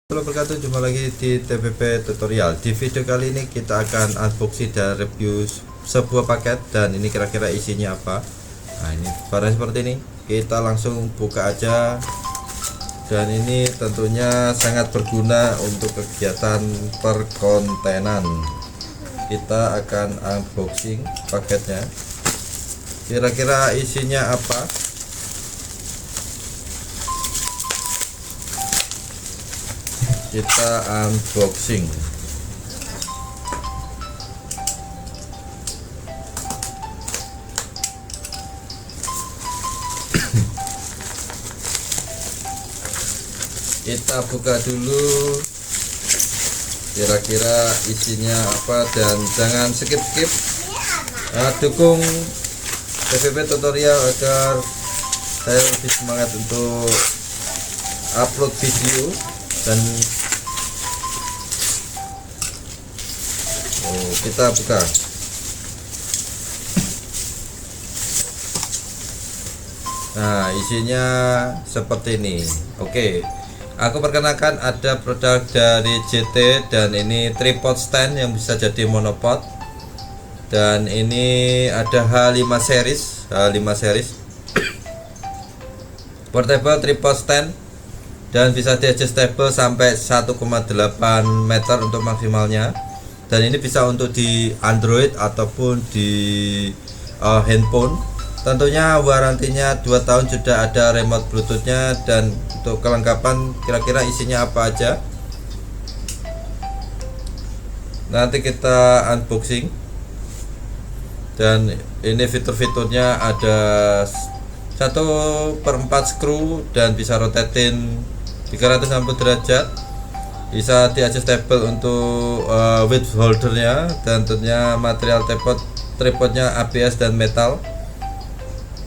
Halo wabarakatuh, jumpa lagi di TPP Tutorial. Di video kali ini kita akan unboxing dan review sebuah paket, dan ini kira-kira isinya apa. Nah, ini barang seperti ini. Kita langsung buka aja. Dan ini tentunya sangat berguna untuk kegiatan perkontenan. Kita akan unboxing paketnya. Kira-kira isinya apa? Kita unboxing. Kita buka dulu, kira-kira isinya apa, dan jangan skip-skip. Dukung TPP Tutorial agar saya lebih semangat untuk upload video. Dan kita buka. Nah, isinya seperti ini. Oke, aku perkenalkan, ada produk dari JT, dan ini tripod stand yang bisa jadi monopod. Dan ini ada H5 series portable tripod stand, dan bisa di adjustable sampai 1,8 meter untuk maksimalnya. Dan ini bisa untuk di Android ataupun di handphone. Tentunya warantinya 2 tahun, sudah ada remote bluetoothnya. Dan untuk kelengkapan kira-kira isinya apa aja, nanti kita unboxing. Dan ini fitur-fiturnya ada 1/4 screw, dan bisa rotating 360 derajat, bisa di adjustable untuk weight holdernya, dan tentunya material tripodnya ABS dan metal.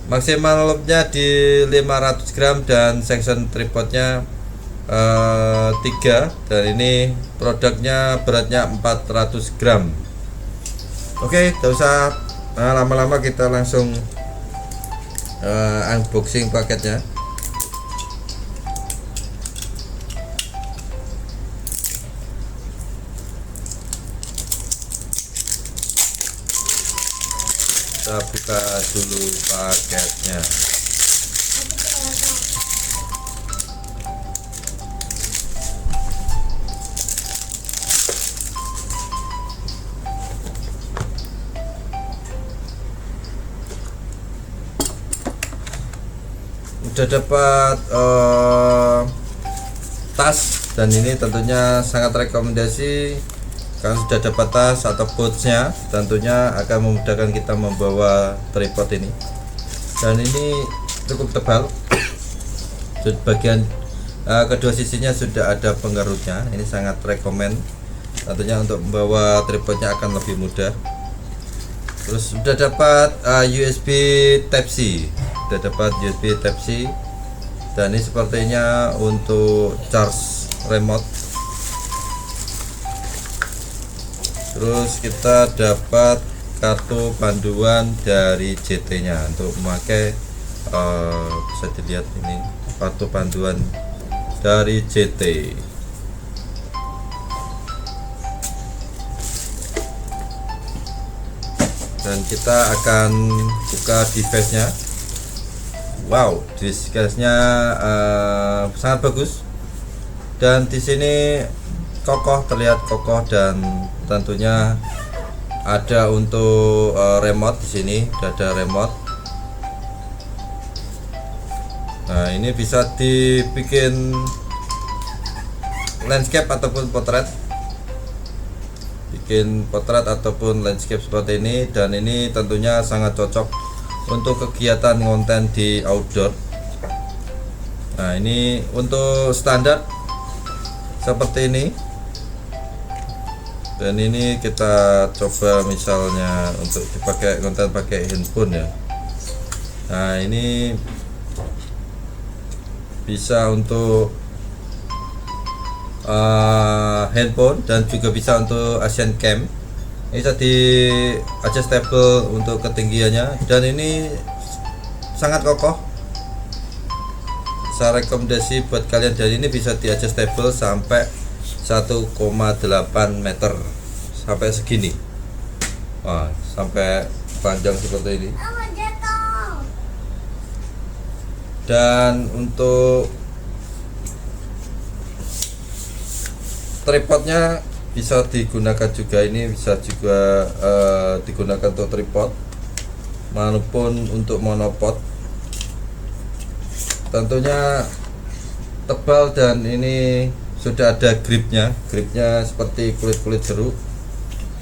Maksimal loadnya di 500 gram, dan section tripodnya 3, dan ini produknya beratnya 400 gram. Oke, tidak usah lama-lama, kita langsung unboxing paketnya. Kita buka dulu paketnya. Udah dapat tas, dan ini tentunya sangat rekomendasi. Kalau sudah dapat tas atau pouchnya, tentunya akan memudahkan kita membawa tripod ini. Dan ini cukup tebal. Bagian kedua sisinya sudah ada pengerutnya. Ini sangat rekomend. Tentunya untuk membawa tripodnya akan lebih mudah. Terus sudah dapat USB Type-C. Sudah dapat USB Type-C. Dan ini sepertinya untuk charge remote. Terus kita dapat kartu panduan dari JT nya untuk memakai, bisa dilihat ini kartu panduan dari JT. Dan kita akan buka device nya. Wow, device nya sangat bagus, dan di sini kokoh, terlihat kokoh, dan tentunya ada untuk remote. Di sini sudah ada remote. Nah, ini bisa dibikin landscape ataupun potret, bikin potret ataupun landscape seperti ini. Dan ini tentunya sangat cocok untuk kegiatan konten di outdoor. Nah, ini untuk standar seperti ini. Dan ini kita coba misalnya untuk dipakai konten pakai handphone ya. Nah, ini bisa untuk handphone, dan juga bisa untuk Asian Cam. Ini bisa di adjustable untuk ketinggiannya, dan ini sangat kokoh, saya rekomendasi buat kalian, dan ini bisa di adjustable sampai 1,8 meter sampai segini. Wah, sampai panjang seperti ini. Dan untuk tripodnya bisa digunakan juga, ini bisa juga digunakan untuk tripod maupun untuk monopod. Tentunya tebal dan ini sudah ada gripnya seperti kulit jeruk.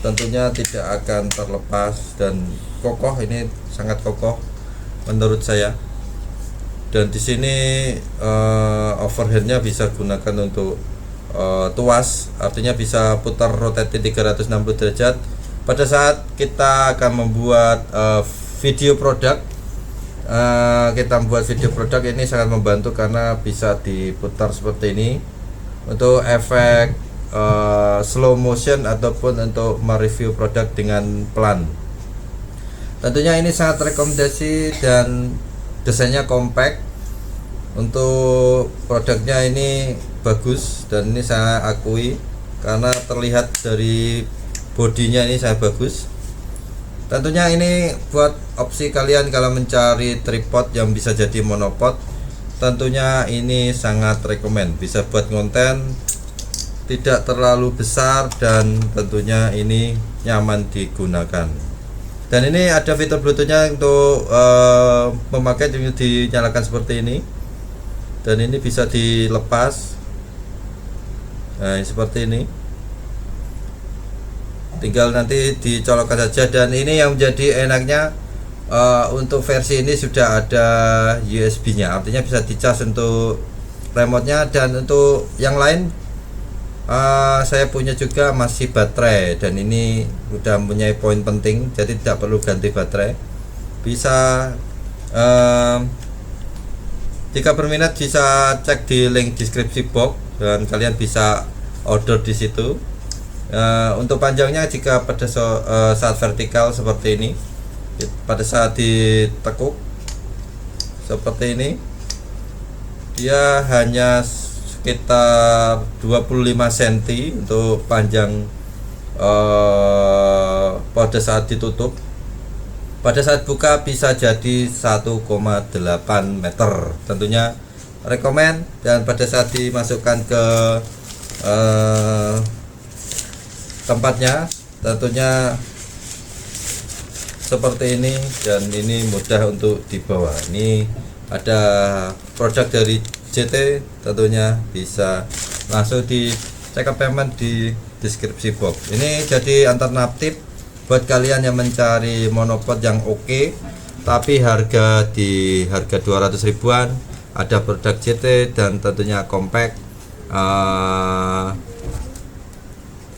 Tentunya tidak akan terlepas dan kokoh, ini sangat kokoh menurut saya. Dan di sini overhandnya bisa gunakan untuk tuas, artinya bisa putar rotate 360 derajat. Pada saat kita akan membuat video produk, ini sangat membantu karena bisa diputar seperti ini untuk efek slow motion ataupun untuk mereview produk dengan pelan. Tentunya ini sangat rekomendasi dan desainnya compact. Untuk produknya ini bagus dan ini saya akui karena terlihat dari bodinya ini sangat bagus. Tentunya ini buat opsi kalian kalau mencari tripod yang bisa jadi monopod, tentunya ini sangat rekomend, bisa buat konten, tidak terlalu besar dan tentunya ini nyaman digunakan. Dan ini ada fitur bluetoothnya untuk memakai dinyalakan seperti ini, dan ini bisa dilepas. Nah, seperti ini, tinggal nanti dicolokkan saja. Dan ini yang menjadi enaknya, untuk versi ini sudah ada USB nya, artinya bisa dicas untuk remote-nya. Dan untuk yang lain saya punya juga masih baterai, dan ini udah mempunyai poin penting, jadi tidak perlu ganti baterai. Bisa jika berminat bisa cek di link deskripsi box dan kalian bisa order di situ. Untuk panjangnya, jika pada saat vertikal seperti ini, pada saat ditekuk seperti ini, dia hanya sekitar 25 cm untuk panjang pada saat ditutup. Pada saat buka bisa jadi 1,8 meter. Tentunya rekomend. Dan pada saat dimasukkan ke tempatnya, tentunya seperti ini, dan ini mudah untuk dibawa. Ini ada produk dari JT, tentunya bisa langsung dicek payment di deskripsi box. Ini jadi alternatif buat kalian yang mencari monopod yang oke, tapi harga 200 ribuan. Ada produk JT dan tentunya compact,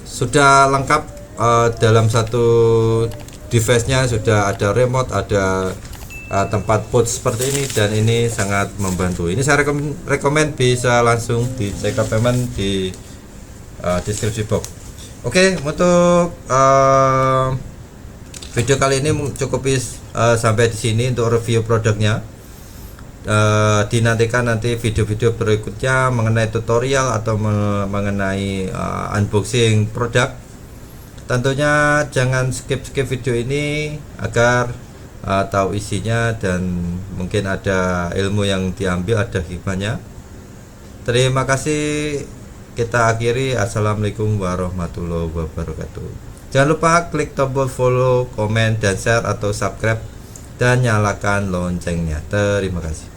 sudah lengkap dalam satu device-nya. Sudah ada remote, ada tempat pouch seperti ini, dan ini sangat membantu. Ini saya rekomend bisa langsung dicek payment di deskripsi box. Oke, untuk video kali ini cukup sampai di sini untuk review produknya. Dinantikan nanti video-video berikutnya mengenai tutorial atau mengenai unboxing produk. Tentunya jangan skip video ini agar tahu isinya dan mungkin ada ilmu yang diambil, ada hikmahnya. Terima kasih. Kita akhiri. Assalamualaikum warahmatullahi wabarakatuh. Jangan lupa klik tombol follow, komen, dan share atau subscribe, dan nyalakan loncengnya. Terima kasih.